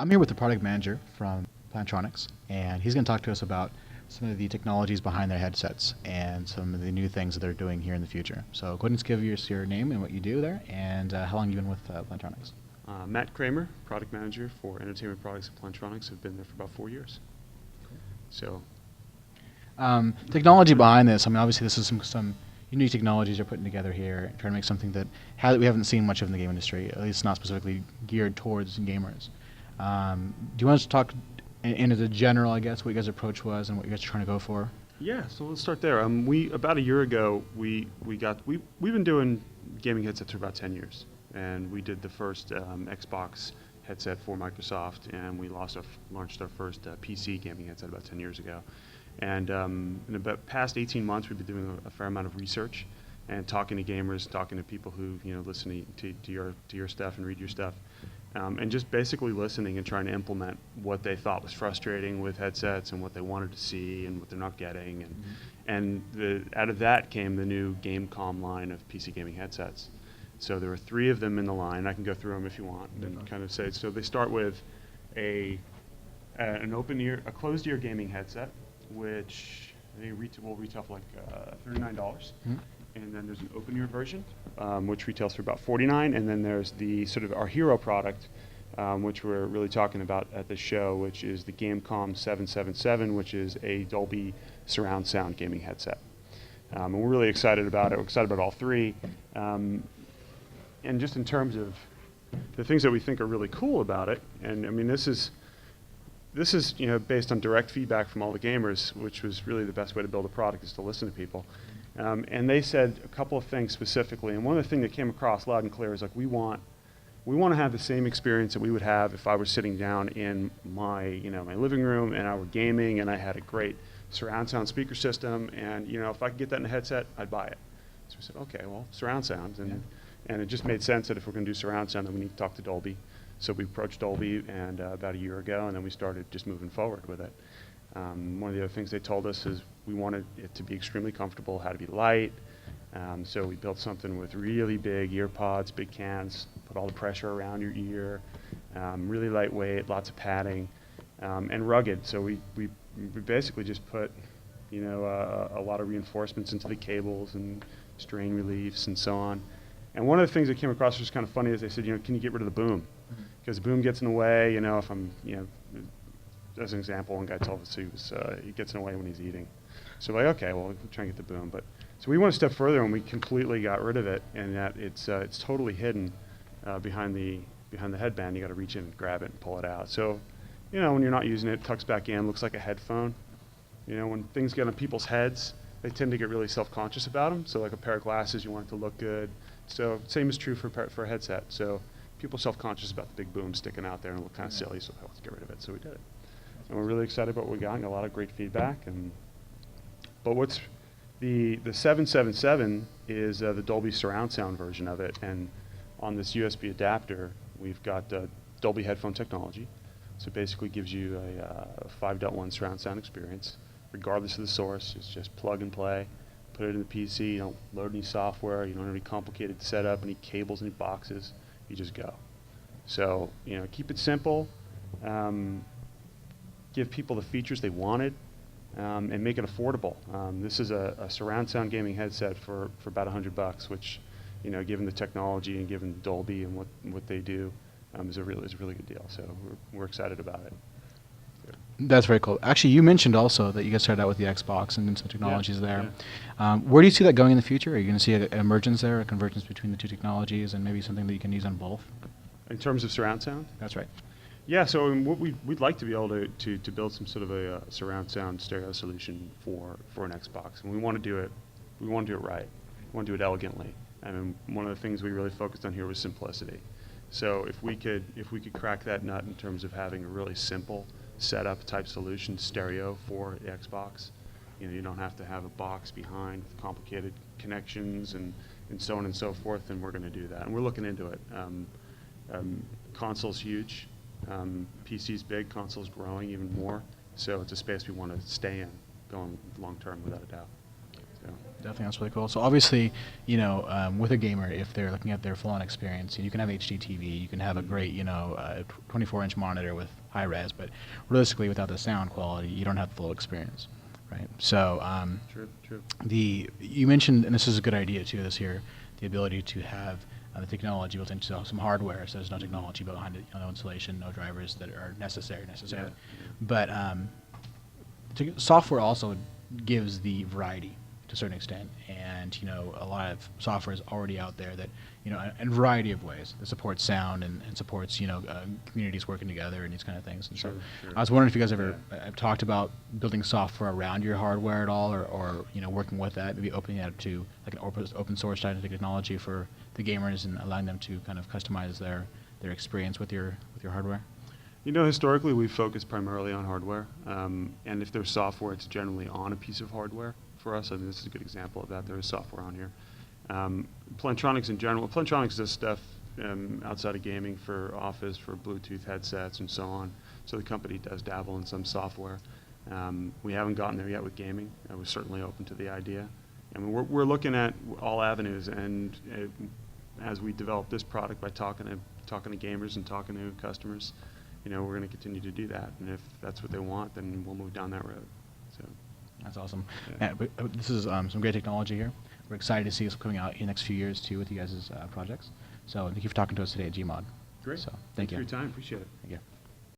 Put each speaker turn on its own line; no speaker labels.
I'm here with the product manager from Plantronics, and he's going to talk to us about some of the technologies behind their headsets and some of the new things that they're doing here in the future. So go ahead and give us your name and what you do there, and how long you've been with Plantronics.
Matt Kramer, product manager for entertainment products at Plantronics. I've been there for about 4 years. So,
technology behind this, I mean, obviously this is some unique technologies you're putting together here, trying to make something that we haven't seen much of in the game industry, at least not specifically geared towards gamers. Do you want us to talk in as a general, I guess, what your guys' approach was and what you guys are trying to go for?
yeah, so let's start there. About a year ago, we've been doing gaming headsets for about 10 years, and we did the first Xbox headset for Microsoft, and we launched our first PC gaming headset about 10 years ago. And in about past 18 months, we've been doing a fair amount of research and talking to gamers, talking to people who listen to your stuff and read your stuff, and just basically listening and trying to implement what they thought was frustrating with headsets and what they wanted to see and what they're not getting. And out of that came the new Gamecom line of PC gaming headsets. So there were 3 of them in the line. I can go through them if you want and kind of say. So they start with an closed ear gaming headset, which will retail for like $39.
Mm-hmm.
And then there's an open ear version, which retails for about $49. And then there's the sort of our hero product, which we're really talking about at the show, which is the Gamecom 777, which is a Dolby surround sound gaming headset. And we're really excited about it. We're excited about all 3. And just in terms of the things that we think are really cool about it, and I mean this is based on direct feedback from all the gamers, which was really the best way to build a product, is to listen to people. And they said a couple of things specifically, and one of the things that came across loud and clear is like we want to have the same experience that we would have if I was sitting down in my my living room and I were gaming and I had a great surround sound speaker system, and if I could get that in a headset, I'd buy it. So we said, okay, well, surround sound, and it just made sense that if we're going to do surround sound, then we need to talk to Dolby. So we approached Dolby and about a year ago, and then we started just moving forward with it. One of the other things they told us is we wanted it to be extremely comfortable, had to be light. So we built something with really big ear pods, big cans, put all the pressure around your ear, really lightweight, lots of padding, and rugged. So we basically just put a lot of reinforcements into the cables and strain reliefs and so on. And one of the things that came across was kind of funny is they said, can you get rid of the boom? Because the boom gets in the way, if I'm, as an example, one guy told us he gets in the way when he's eating. So we're like, okay, well, we'll try and get the boom. So we went a step further and we completely got rid of it, and that it's totally hidden behind the headband. You got to reach in and grab it and pull it out. So, when you're not using it, it tucks back in, looks like a headphone. When things get on people's heads, they tend to get really self-conscious about them. So like a pair of glasses, you want it to look good. So same is true for a headset. So people are self-conscious about the big boom sticking out there and look kind of silly, so let's get rid of it. So we did it. And we're really excited about what we got. Got a lot of great feedback. But what's the 777 is the Dolby surround sound version of it. And on this USB adapter, we've got Dolby headphone technology. So it basically gives you a 5.1 surround sound experience, regardless of the source. It's just plug and play. Put it in the PC, you don't load any software, you don't have any complicated setup, any cables, any boxes, you just go. So, keep it simple, give people the features they wanted, and make it affordable. This is a surround sound gaming headset for about $100, which, given the technology and given Dolby and what they do, is a really good deal. So we're excited about it.
That's very cool. Actually, you mentioned also that you guys started out with the Xbox and some technologies there.
Yeah.
Where do you see that going in the future? Are you going to see an emergence there, a convergence between the 2 technologies, and maybe something that you can use on both?
In terms of surround sound?
That's right.
Yeah, so what we'd like to be able to build some sort of a surround sound stereo solution for an Xbox, and we want to do it right. We want to do it elegantly. I mean, one of the things we really focused on here was simplicity. So if we could crack that nut in terms of having a really simple setup type solution, stereo for the Xbox, you don't have to have a box behind with complicated connections and so on and so forth, and we're going to do that. And we're looking into it. Console's huge. PC's big, console's growing even more. So it's a space we want to stay in going long term without a doubt. So.
Definitely, that's really cool. So obviously, you know, with a gamer, if they're looking at their full-on experience, you can have HD TV, you can have a great, you know, 24-inch monitor with high res, but realistically, without the sound quality, you don't have the full experience, right? So,
True.
you mentioned, and this is a good idea too, this here, the ability to have the technology built into some hardware, so there's no technology behind it, you know, no installation, no drivers that are necessarily.
Yeah.
But software also gives the variety to a certain extent, and you know, a lot of software is already out there that, you know, in a variety of ways that supports sound and supports, you know, communities working together and these kind of things. And so
Sure.
I was wondering if you guys ever have talked about building software around your hardware at all, or you know, working with that, maybe opening it up to like an open source type of technology for the gamers and allowing them to kind of customize their experience with your hardware.
You know, historically, we've focused primarily on hardware, and if there's software, it's generally on a piece of hardware for us. I mean, this is a good example of that. There is software on here. Plantronics in general, Plantronics does stuff outside of gaming for office, for Bluetooth headsets, and so on. So the company does dabble in some software. We haven't gotten there yet with gaming. We're certainly open to the idea. I mean, we're looking at all avenues, and as we develop this product by talking to gamers and talking to customers, you know, we're going to continue to do that. And if that's what they want, then we'll move down that road. So.
That's awesome.
Yeah.
But this is some great technology here. We're excited to see this coming out in the next few years too with you guys' projects. So thank you for talking to us today at Gmod.
Great.
So
Thanks
thank you.
for your time. Appreciate it.
Thank you.